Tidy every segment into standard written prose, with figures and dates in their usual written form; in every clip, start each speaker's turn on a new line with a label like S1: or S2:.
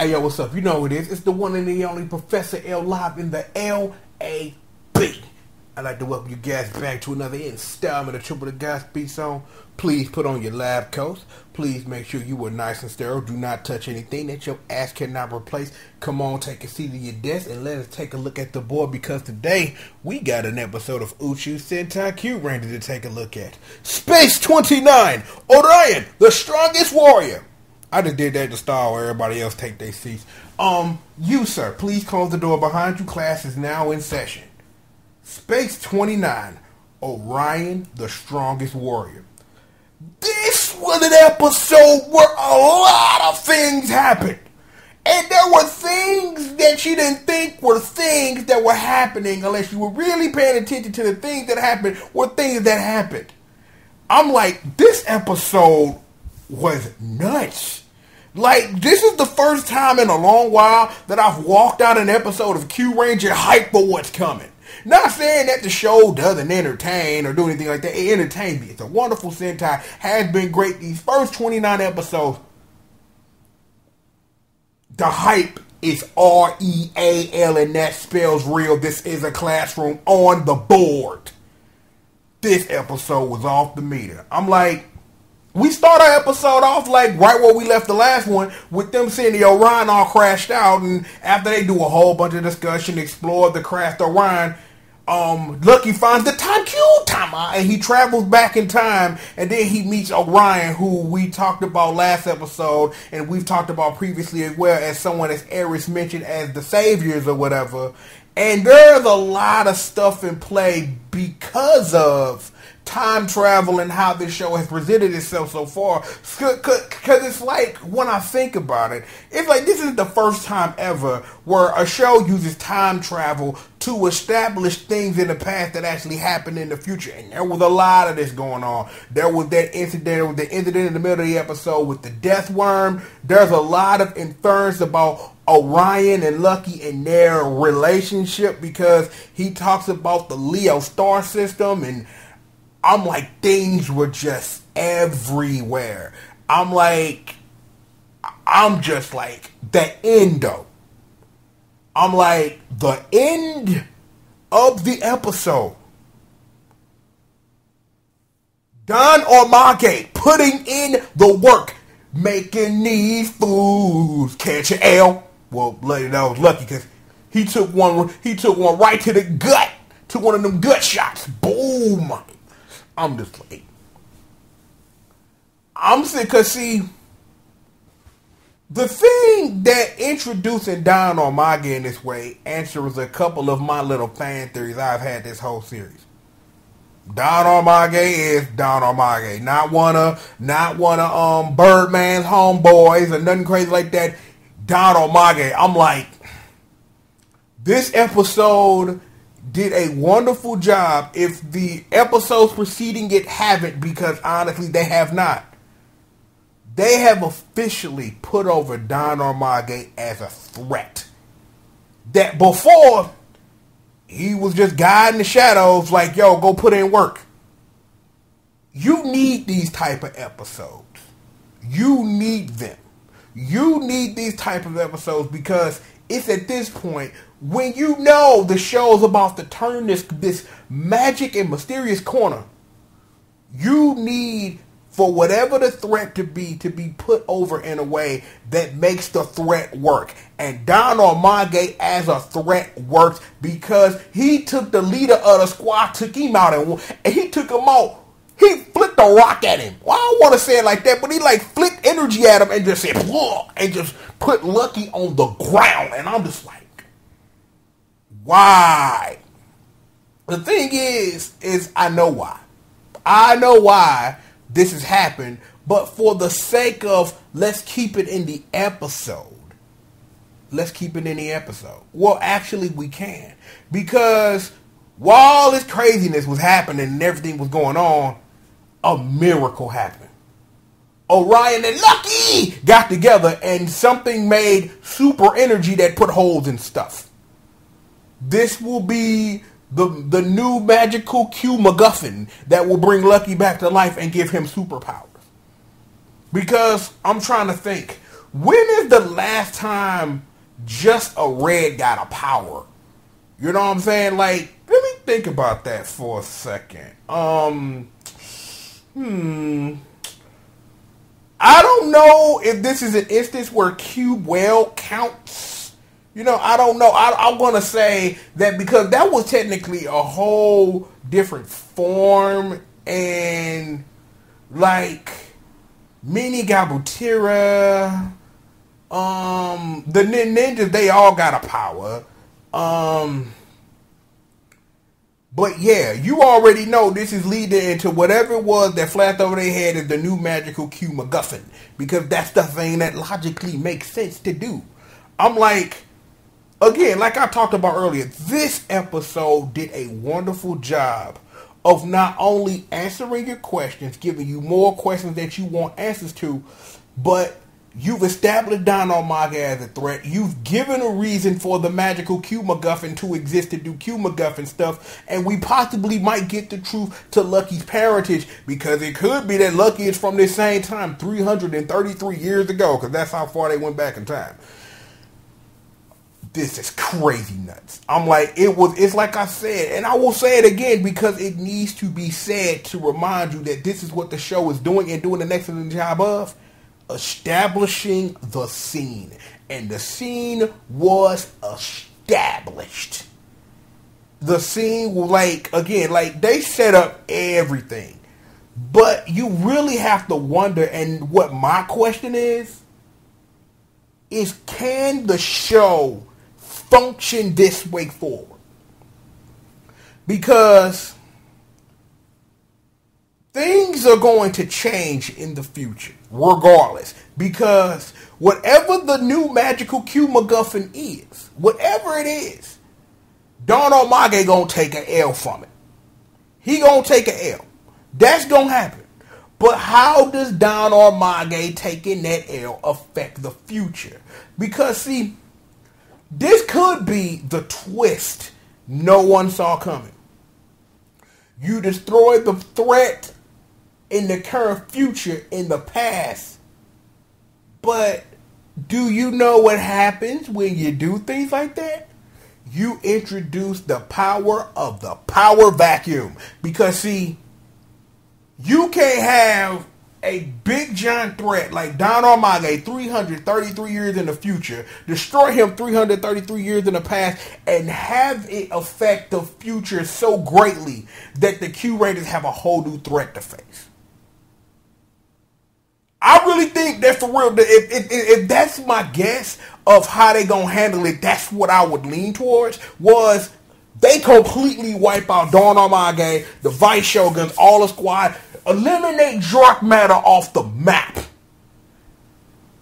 S1: Hey, yo, what's up? You know who it is. It's the one and the only Professor L live in the LAB. I'd like to welcome you guys back to another installment of Triple the Guys Beat Zone. Please put on your lab coats. Please make sure you are nice and sterile. Do not touch anything that your ass cannot replace. Come on, take a seat at your desk and let us take a look at the board, because today we got an episode of Uchu Sentai Kyuranger to take a look at. Space 29, Orion, the strongest warrior. I just did that to stall where everybody else take their seats. You, sir, please close the door behind you. Class is now in session. Space 29, Orion, the strongest warrior. This was an episode where a lot of things happened. And there were things that you didn't think were things that were happening unless you were really paying attention to the things that happened were things that happened. I'm like, this episode was nuts. Like, this is the first time in a long while that I've walked out an episode of Kyuranger hyped for what's coming. Not saying that the show doesn't entertain or do anything like that. It entertains me. It's a wonderful Sentai. Has been great. These first 29 episodes, the hype is R-E-A-L, and that spells real. This is a classroom on the board. This episode was off the meter. I'm like, we start our episode off like right where we left the last one, with them seeing the Orion all crashed out, and after they do a whole bunch of discussion, explore the crashed Orion, Lucky finds the Tama, and he travels back in time, and then he meets Orion, who we talked about last episode, and we've talked about previously as well, as someone as Eris mentioned as the saviors or whatever. And there's a lot of stuff in play because of time travel and how this show has presented itself so far. Because it's like, when I think about it, it's like this is the first time ever where a show uses time travel to establish things in the past that actually happened in the future. And there was a lot of this going on. There was that incident, the incident in the middle of the episode with the death worm. There's a lot of inference about Orion and Lucky and their relationship, because he talks about the Leo star system, and I'm like, things were just everywhere. I'm just like, the endo. I'm like, the end of the episode. Don Omage putting in the work, making these fools catch an L. Well, that was lucky, because he took one right to the gut. Took one of them gut shots. Boom. I'm just like, I'm sick, because see, the thing that introducing Don Omage in this way answers a couple of my little fan theories I've had this whole series. Don Omage is Don Omage, not one of Birdman's homeboys or nothing crazy like that. Don Omage. I'm like, this episode did a wonderful job. If the episodes preceding it haven't, because honestly they have not, they have officially put over Don Omage as a threat. That before, he was just guy in the shadows, like, yo, go put in work. You need these type of episodes. You need them. You need these type of episodes, because it's at this point when you know the show's about to turn this magic and mysterious corner. You need, for whatever the threat to be put over in a way that makes the threat work. And Don Omage as a threat works, because he took the leader of the squad, took him out, and he took him out. He flicked a rock at him. Well, I don't want to say it like that, but he like flicked energy at him and just said, whoa, and just put Lucky on the ground. And I'm just like, why? The thing is I know why. I know why this has happened, but for the sake of, let's keep it in the episode. Let's keep it in the episode. Well, actually we can. Because while this craziness was happening and everything was going on, a miracle happened. Orion and Lucky got together, and something made super energy that put holes in stuff. This will be the new magical Q MacGuffin that will bring Lucky back to life and give him superpowers. Because I'm trying to think, When is the last time just a red got a power? You know what I'm saying? Like, let me think about that for a second. I don't know if this is an instance where Cube well counts. You know, I don't know. I'm going to say that because that was technically a whole different form, and like Mini Gabutira, the ninjas, they all got a power. But yeah, you already know this is leading into whatever it was that flashed over their head as the new magical Q MacGuffin. Because that's the thing that logically makes sense to do. I'm like, again, like I talked about earlier, this episode did a wonderful job of not only answering your questions, giving you more questions that you want answers to, but you've established Don-O-Maga as a threat. You've given a reason for the magical Q MacGuffin to exist to do Q MacGuffin stuff. And we possibly might get the truth to Lucky's parentage, because it could be that Lucky is from this same time, 333 years ago, because that's how far they went back in time. This is crazy nuts. I'm like, it's like I said, and I will say it again because it needs to be said to remind you that this is what the show is doing and doing an excellent job of. Establishing the scene, and the scene was established. The scene, like, again, like, they set up everything, but you really have to wonder, and what my question is can the show function this way forward? Because things are going to change in the future, regardless. Because whatever the new magical Q MacGuffin is, whatever it is, Don-O-Maga gonna take an L from it. He gonna take an L. That's gonna happen. But how does Don-O-Maga taking that L affect the future? Because, see, this could be the twist no one saw coming. You destroyed the threat in the current future in the past. But do you know what happens when you do things like that? You introduce the power of the power vacuum. Because, see, you can't have a big giant threat like Don-O-Maga 333 years in the future, destroy him 333 years in the past, and have it affect the future so greatly that the Q Rangers have a whole new threat to face. I really think that for real, if that's my guess of how they gonna handle it, that's what I would lean towards, was they completely wipe out Don-O-Maga, the Vice Shoguns, all the squad, eliminate Dark Matter off the map.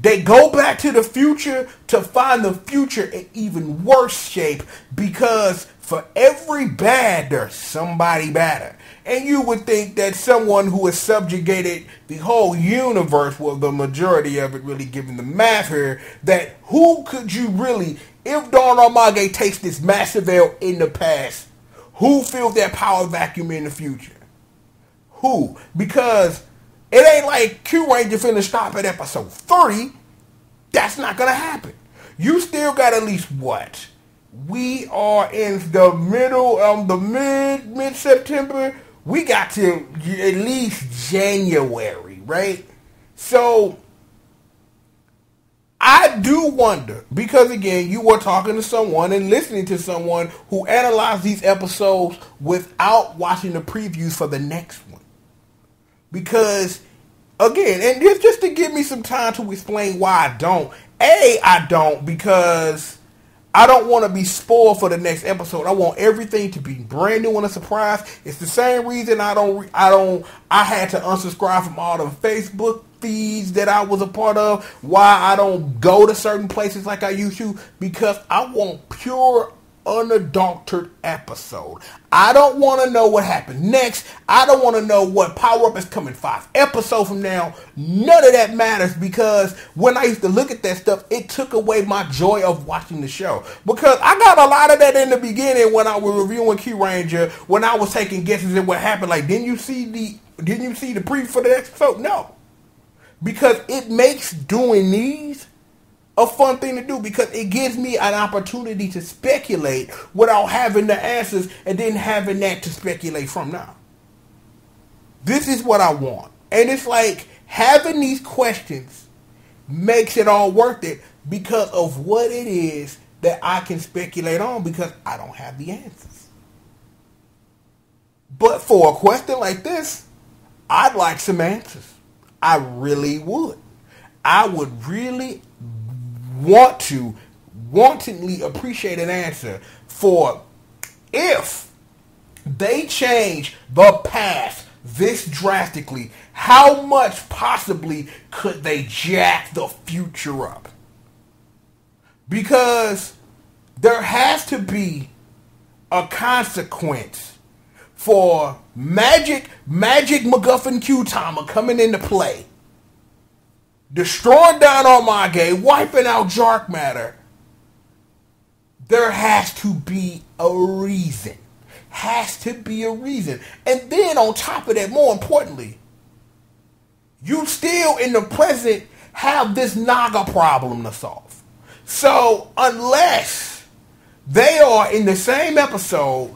S1: They go back to the future to find the future in even worse shape, because for every bad, there's somebody badder. And you would think that someone who has subjugated the whole universe, well, the majority of it really given the math here, that who could you really, if Don-O-Maga takes this massive L in the past, who fills that power vacuum in the future? Who? Because it ain't like Q Ranger finna stop at episode 30. That's not gonna happen. You still got at least what? We are in the middle of the mid-September. We got to at least January, right? So I do wonder, because again, you were talking to someone and listening to someone who analyzed these episodes without watching the previews for the next one. Because, again, and just to give me some time to explain why I don't. I don't, because I don't want to be spoiled for the next episode. I want everything to be brand new and a surprise. It's the same reason I had to unsubscribe from all the Facebook feeds that I was a part of. Why I don't go to certain places like I used to, because I want pure, unadulterated episode. I don't want to know what happened next. I don't want to know what power-up is coming 5 episodes from now. None of that matters, because when I used to look at that stuff, it took away my joy of watching the show. Because I got a lot of that in the beginning when I was reviewing Q Ranger, when I was taking guesses at what happened. Like, didn't you see the preview for the next episode? No. Because it makes doing these a fun thing to do because it gives me an opportunity to speculate without having the answers and then having that to speculate from now. This is what I want. And it's like having these questions makes it all worth it because of what it is that I can speculate on because I don't have the answers. But for a question like this, I'd like some answers. I really would. I would really wantingly appreciate an answer for if they change the past this drastically, how much possibly could they jack the future up? Because there has to be a consequence for Magic MacGuffin Q-Timer coming into play, destroying Don Armage, wiping out Dark Matter. There has to be a reason. Has to be a reason. And then on top of that, more importantly, you still in the present have this Naga problem to solve. So unless they are in the same episode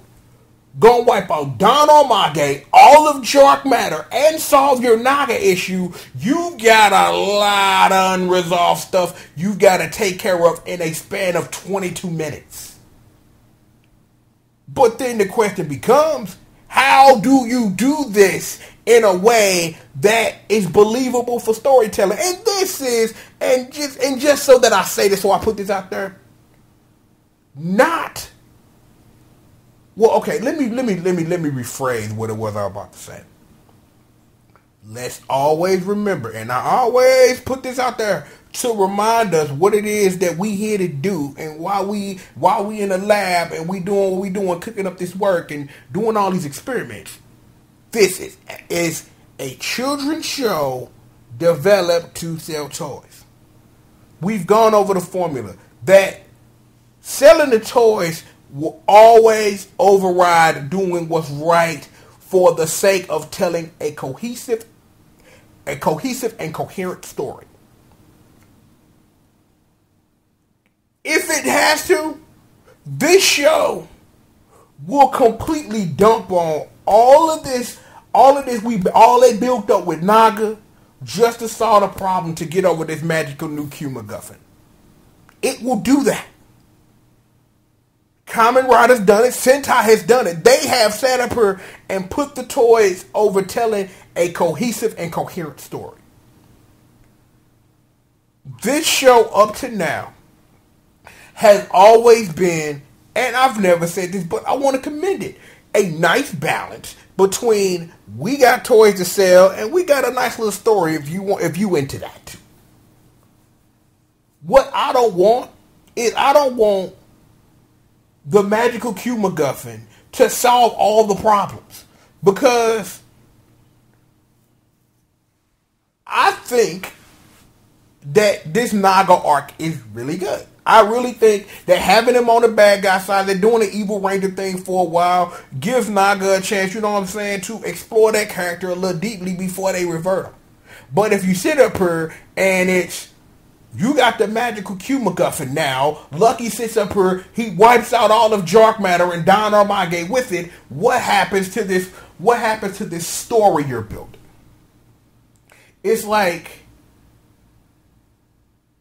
S1: gonna wipe out Don Armage, all of Dark Matter, and solve your Naga issue, you got a lot of unresolved stuff you gotta take care of in a span of 22 minutes. But then the question becomes, how do you do this in a way that is believable for storytelling? And this is, and just so that I say this, so I put this out there, not. Well, okay, let me rephrase what it was I was about to say. Let's always remember, and I always put this out there to remind us what it is that we here to do and why we in the lab and we doing what we doing, cooking up this work and doing all these experiments. This is a children's show developed to sell toys. We've gone over the formula that selling the toys will always override doing what's right for the sake of telling a cohesive and coherent story. If it has to, this show will completely dump on all they built up with Naga just to solve the problem to get over this magical new Q MacGuffin. It will do that. Kamen Rider's done it. Sentai has done it. They have sat up here and put the toys over telling a cohesive and coherent story. This show up to now has always been, and I've never said this, but I want to commend it, a nice balance between we got toys to sell and we got a nice little story if you into that too. What I don't want is the magical Q MacGuffin to solve all the problems, because I think that this Naga arc is really good. I really think that having him on the bad guy side, they're doing the Evil Ranger thing for a while, gives Naga a chance, you know what I'm saying, to explore that character a little deeply before they revert him. But if you sit up here and you got the magical Q MacGuffin now, Lucky sits up here, he wipes out all of Dark Matter and Don Armage with it, what happens to this story you're building? It's like,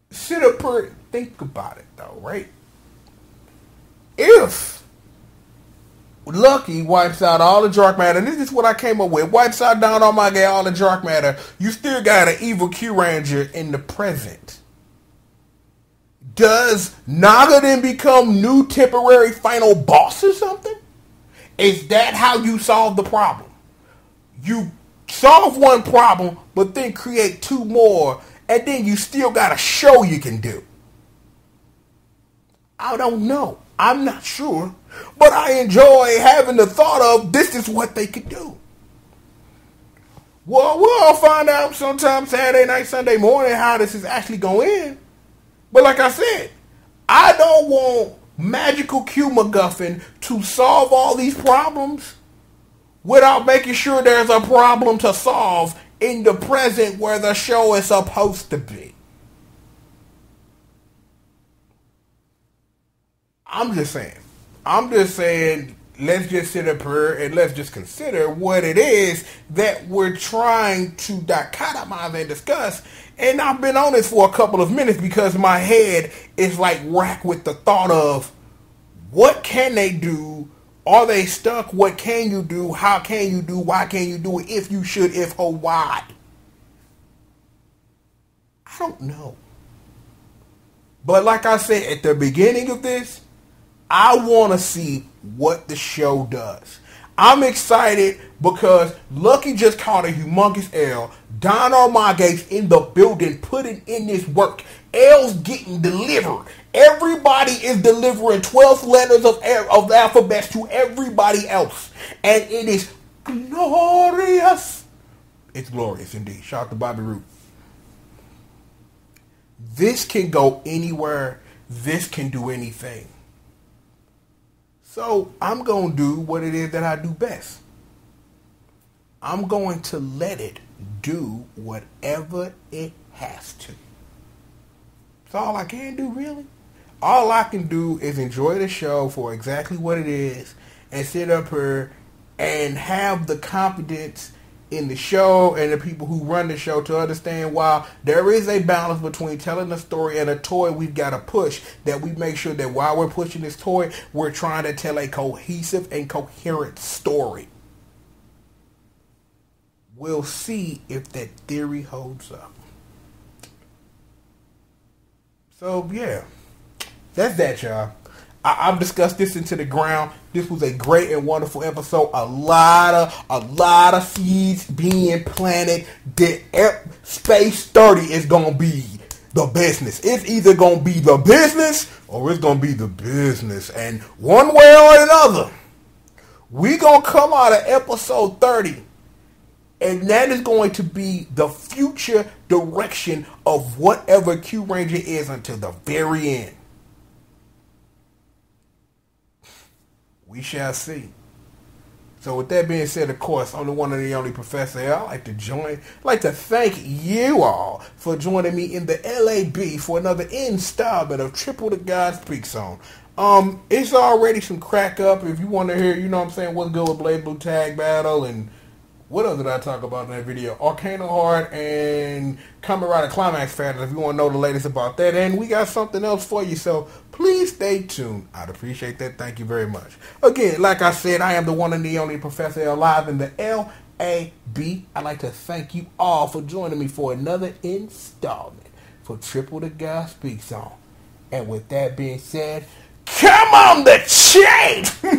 S1: sit up here, think about it though, right? If Lucky wipes out all the Dark Matter, and this is what I came up with, wipes out Don Armage, all the Dark Matter, you still got an evil Q Ranger in the present. Does Naga then become new temporary final boss or something? Is that how you solve the problem? You solve one problem, but then create two more, and then you still got a show you can do. I don't know. I'm not sure. But I enjoy having the thought of this is what they could do. Well, we'll all find out sometime Saturday night, Sunday morning how this is actually going to end. But like I said, I don't want magical Q MacGuffin to solve all these problems without making sure there's a problem to solve in the present where the show is supposed to be. I'm just saying. Let's just sit up here and let's just consider what it is that we're trying to dichotomize and discuss. And I've been on this for a couple of minutes because my head is like racked with the thought of what can they do? Are they stuck? What can you do? How can you do? Why can you do it? If you should, if or why? I don't know. But like I said at the beginning of this, I want to see what the show does. I'm excited because Lucky just caught a humongous L. Don Armaga's in the building putting in this work. L's getting delivered. Everybody is delivering 12 letters of the alphabet to everybody else. And it is glorious. It's glorious indeed. Shout out to Bobby Roode. This can go anywhere. This can do anything. So I'm going to do what it is that I do best. I'm going to let it do whatever it has to. That's all I can do, really. All I can do is enjoy the show for exactly what it is and sit up here and have the confidence in the show and the people who run the show to understand while there is a balance between telling a story and a toy we've got to push, that we make sure that while we're pushing this toy, we're trying to tell a cohesive and coherent story. We'll see if that theory holds up. So, yeah. That's that, y'all. I've discussed this into the ground. This was a great and wonderful episode. A lot of seeds being planted. The Space 30 is going to be the business. It's either going to be the business or it's going to be the business. And one way or another, we're going to come out of episode 30. And that is going to be the future direction of whatever Q Ranger is until the very end. We shall see. So with that being said, of course, I'm the one and the only Professor L. I'd like to thank you all for joining me in the LAB for another installment of Triple the God Speaks On. It's already some crack up. If you want to hear, you know what I'm saying, what's good with Blade Blue Tag Battle and what else did I talk about in that video? Arcana Heart and Kamen Rider Climax Fighters, if you want to know the latest about that. And we got something else for you, so please stay tuned. I'd appreciate that. Thank you very much. Again, like I said, I am the one and the only Professor L live in the LAB. I'd like to thank you all for joining me for another installment for Triple the God Speaks On. And with that being said, come on the chain!